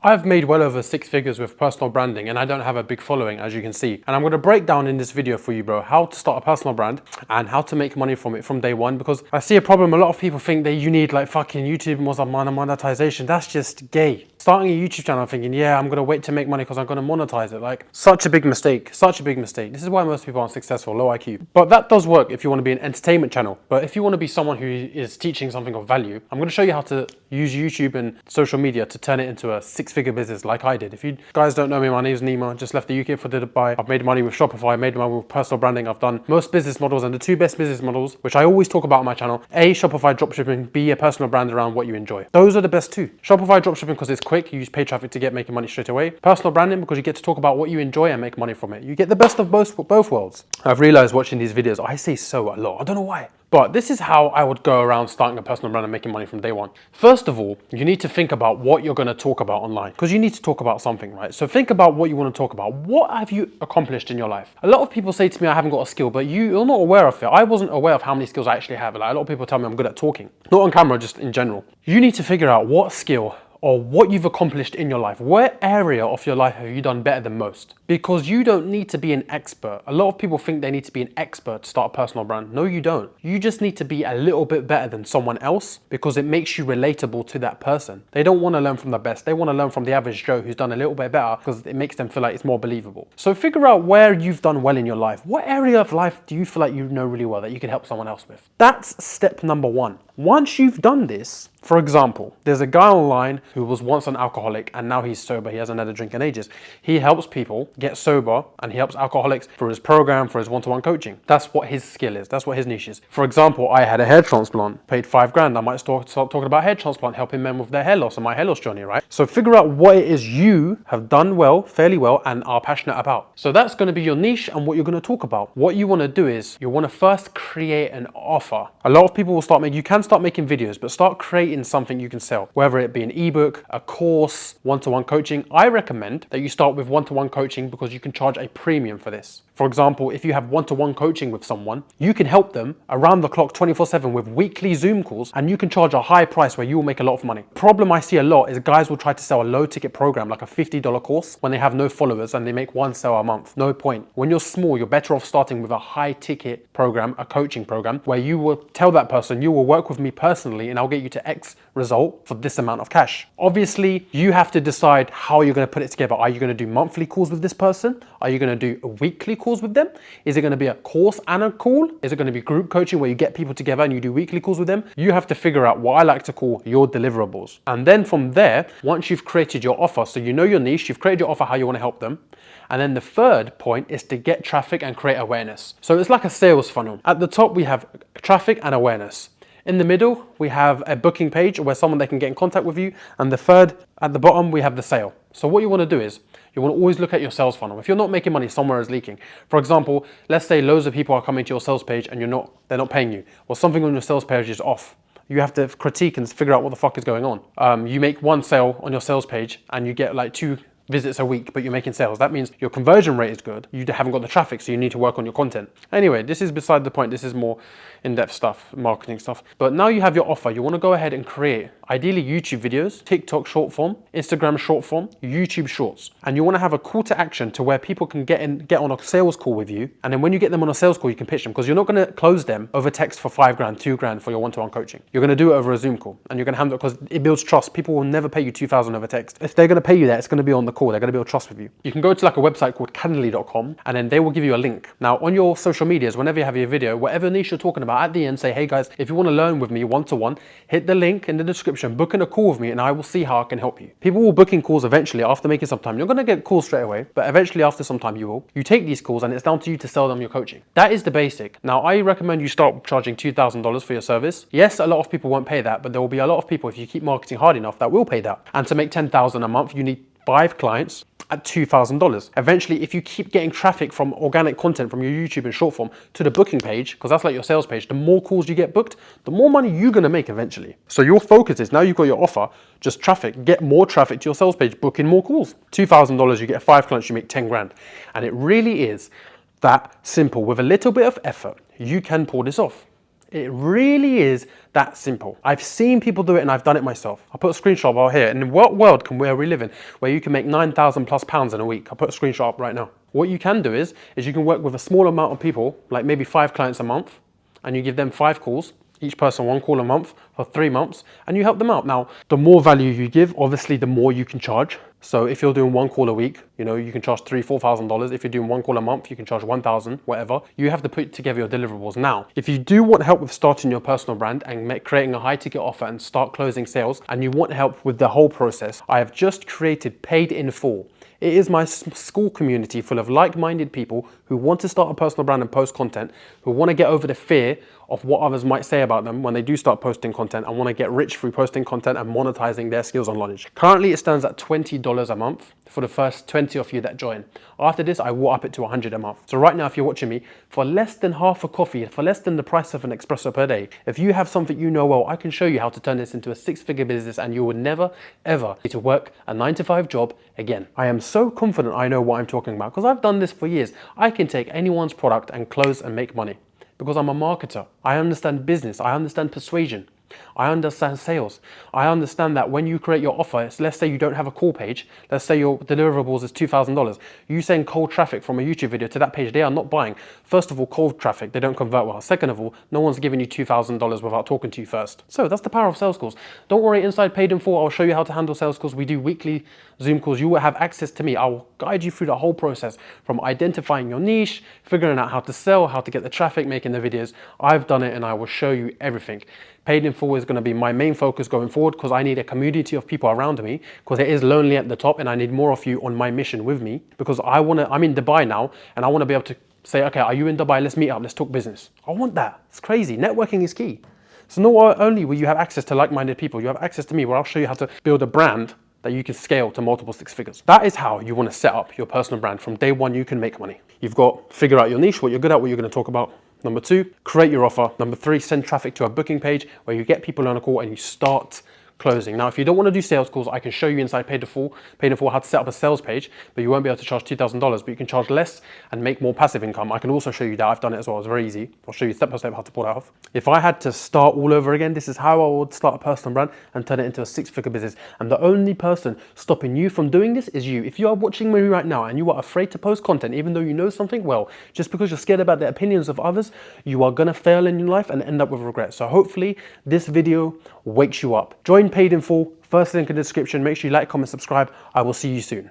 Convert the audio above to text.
I've made well over 6 figures with personal branding and I don't have a big following, as you can see. And I'm going to break down in this video for you, bro, how to start a personal brand and how to make money from it from day one. Because I see a problem. A lot of people think that you need like fucking YouTube monetization. That's just gay. Starting a YouTube channel thinking, yeah, I'm going to wait to make money because I'm going to monetize it. Like, such a big mistake. Such a big mistake. This is why most people aren't successful, low IQ. But that does work if you want to be an entertainment channel. But if you want to be someone who is teaching something of value, I'm going to show you how to use YouTube and social media to turn it into a 6-figure business like I did. If you guys don't know me, my name is Nima. I just left the UK for Dubai. I've made money with Shopify. I made money with personal branding. I've done most business models, and the two best business models, which I always talk about on my channel, A, Shopify dropshipping, B, a personal brand around what you enjoy. Those are the best two. Shopify dropshipping because it's quick. You use paid traffic to get making money straight away. Personal branding because you get to talk about what you enjoy and make money from it. You get the best of both worlds. I've realized watching these videos, I say so a lot. I don't know why. But this is how I would go around starting a personal brand and making money from day one. First of all, you need to think about what you're going to talk about online, because you need to talk about something, right? So think about what you want to talk about. What have you accomplished in your life? A lot of people say to me, I haven't got a skill, but you're not aware of it. I wasn't aware of how many skills I actually have. Like, a lot of people tell me I'm good at talking, not on camera, just in general. You need to figure out what skill or what you've accomplished in your life. What area of your life have you done better than most? Because you don't need to be an expert. A lot of people think they need to be an expert to start a personal brand. No, you don't. You just need to be a little bit better than someone else because it makes you relatable to that person. They don't want to learn from the best. They want to learn from the average Joe who's done a little bit better because it makes them feel like it's more believable. So figure out where you've done well in your life. What area of life do you feel like you know really well that you can help someone else with? That's step number one. Once you've done this, for example, there's a guy online who was once an alcoholic and now he's sober. He hasn't had a drink in ages. He helps people get sober and he helps alcoholics for his program, for his one-to-one coaching. That's what his skill is. That's what his niche is. For example, I had a hair transplant, paid $5,000. I might start talking about hair transplant, helping men with their hair loss and my hair loss journey, right? So figure out what it is you have done well, fairly well, and are passionate about. So that's going to be your niche and what you're going to talk about. What you want to do is you want to first create an offer. A lot of people will you can start making videos, but start creating something you can sell, whether it be an ebook, a course, one-to-one coaching. I recommend that you start with one-to-one coaching because you can charge a premium for this. For example, if you have one-to-one coaching with someone, you can help them around the clock 24/7 with weekly Zoom calls, and you can charge a high price where you will make a lot of money. Problem I see a lot is guys will try to sell a low ticket program like a $50 course when they have no followers and they make one sale a month. No point. When you're small, you're better off starting with a high ticket program, a coaching program, where you will tell that person, you will work with me personally and I'll get you to X result for this amount of cash. Obviously, you have to decide how you're going to put it together. Are you going to do monthly calls with this person? Are you going to do a weekly calls with them? Is it going to be a course and a call? Is it going to be group coaching where you get people together and you do weekly calls with them? You have to figure out what I like to call your deliverables. And then from there, once you've created your offer, so you know your niche, you've created your offer, how you want to help them. And then the third point is to get traffic and create awareness. So it's like a sales funnel. At the top, we have traffic and awareness. In the middle, we have a booking page where someone they can get in contact with you. And the third, at the bottom, we have the sale. So what you want to do is you want to always look at your sales funnel. If you're not making money, somewhere is leaking. For example, let's say loads of people are coming to your sales page and they're not paying you, or something on your sales page is off. You have to critique and figure out what the fuck is going on. You make one sale on your sales page and you get like 2 visits a week, but you're making sales. That means your conversion rate is good. You haven't got the traffic, so you need to work on your content. Anyway, this is beside the point. This is more in-depth stuff, marketing stuff. But now you have your offer. You want to go ahead and create, ideally, YouTube videos, TikTok short form, Instagram short form, YouTube shorts. And you want to have a call to action to where people can get on a sales call with you. And then when you get them on a sales call, you can pitch them, because you're not going to close them over text for $5,000, $2,000 for your one-to-one coaching. You're going to do it over a Zoom call, and you're going to handle it because it builds trust. People will never pay you $2,000 over text. If they're going to pay you that, it's going to be on the call. They're going to build trust with you. You can go to like a website called Calendly.com, and then they will give you a link. Now on your social medias, whenever you have your video, whatever niche you're talking about, at the end say, hey guys, if you want to learn with me one-to-one, hit the link in the description, book in a call with me, and I will see how I can help you. People will book in calls eventually after making some time. You're going to get calls straight away, but eventually after some time you will. You take these calls and it's down to you to sell them your coaching. That is the basic. Now I recommend you start charging $2,000 for your service. Yes, a lot of people won't pay that, but there will be a lot of people, if you keep marketing hard enough, that will pay that. And to make $10,000 a month, you need 5 clients at $2,000. Eventually, if you keep getting traffic from organic content from your YouTube and short form to the booking page, because that's like your sales page, the more calls you get booked, the more money you're going to make eventually. So your focus is, now you've got your offer, just traffic, get more traffic to your sales page, book in more calls. $2,000, you get 5 clients, you make 10 grand. And it really is that simple. With a little bit of effort, you can pull this off. It really is that simple. I've seen people do it and I've done it myself. I'll put a screenshot out here. And in what world where we live in, where you can make £9,000+ in a week? I'll put a screenshot up right now. What you can do is you can work with a small amount of people, like maybe 5 clients a month, and you give them 5 calls, each person 1 call a month for 3 months, and you help them out. Now, the more value you give, obviously the more you can charge. So if you're doing 1 call a week, you know, you can charge $3,000-4,000. If you're doing 1 call a month, you can charge $1,000, whatever. You have to put together your deliverables. Now, if you do want help with starting your personal brand and creating a high ticket offer and start closing sales, and you want help with the whole process, I have just created Paid in Full. It is my school community full of like-minded people who want to start a personal brand and post content, who want to get over the fear of what others might say about them when they do start posting content and want to get rich through posting content and monetizing their skills and knowledge. Currently, it stands at $20 a month for the first 20 of you that join. After this, I will up it to $100 a month. So right now, if you're watching me, for less than half a coffee, for less than the price of an espresso per day, if you have something you know well, I can show you how to turn this into a 6-figure business and you will never, ever need to work a 9-to-5 job again. I am so confident I know what I'm talking about because I've done this for years. I can take anyone's product and close and make money because I'm a marketer. I understand business. I understand persuasion. I understand sales. I understand that when you create your offer, let's say you don't have a call page, let's say your deliverables is $2,000. You send cold traffic from a YouTube video to that page, they are not buying. First of all, cold traffic, they don't convert well. Second of all, no one's giving you $2,000 without talking to you first. So that's the power of sales calls. Don't worry, inside Paid in Full, I'll show you how to handle sales calls. We do weekly Zoom calls. You will have access to me. I will guide you through the whole process from identifying your niche, figuring out how to sell, how to get the traffic, making the videos. I've done it and I will show you everything. Paid in Full is going to be my main focus going forward because I need a community of people around me because it is lonely at the top and I need more of you on my mission with me because I'm in Dubai now and I want to be able to say, okay, are you in Dubai? Let's meet up. Let's talk business. I want that. It's crazy. Networking is key. So not only will you have access to like-minded people, you have access to me where I'll show you how to build a brand that you can scale to multiple 6 figures. That is how you want to set up your personal brand. From day one, you can make money. You've got figure out your niche, what you're good at, what you're going to talk about. Number 2, create your offer. Number 3, send traffic to a booking page where you get people on a call and you start closing. Now, if you don't want to do sales calls, I can show you inside Paid in Full how to set up a sales page, but you won't be able to charge $2,000, but you can charge less and make more passive income. I can also show you that. I've done it as well. It's very easy. I'll show you step by step how to pull that off. If I had to start all over again, this is how I would start a personal brand and turn it into a 6-figure business. And the only person stopping you from doing this is you. If you are watching me right now and you are afraid to post content, even though you know something well, just because you're scared about the opinions of others, you are going to fail in your life and end up with regret. So hopefully this video wakes you up. Join Paid in Full, first link in the description. Make sure you like, comment, subscribe. I will see you soon.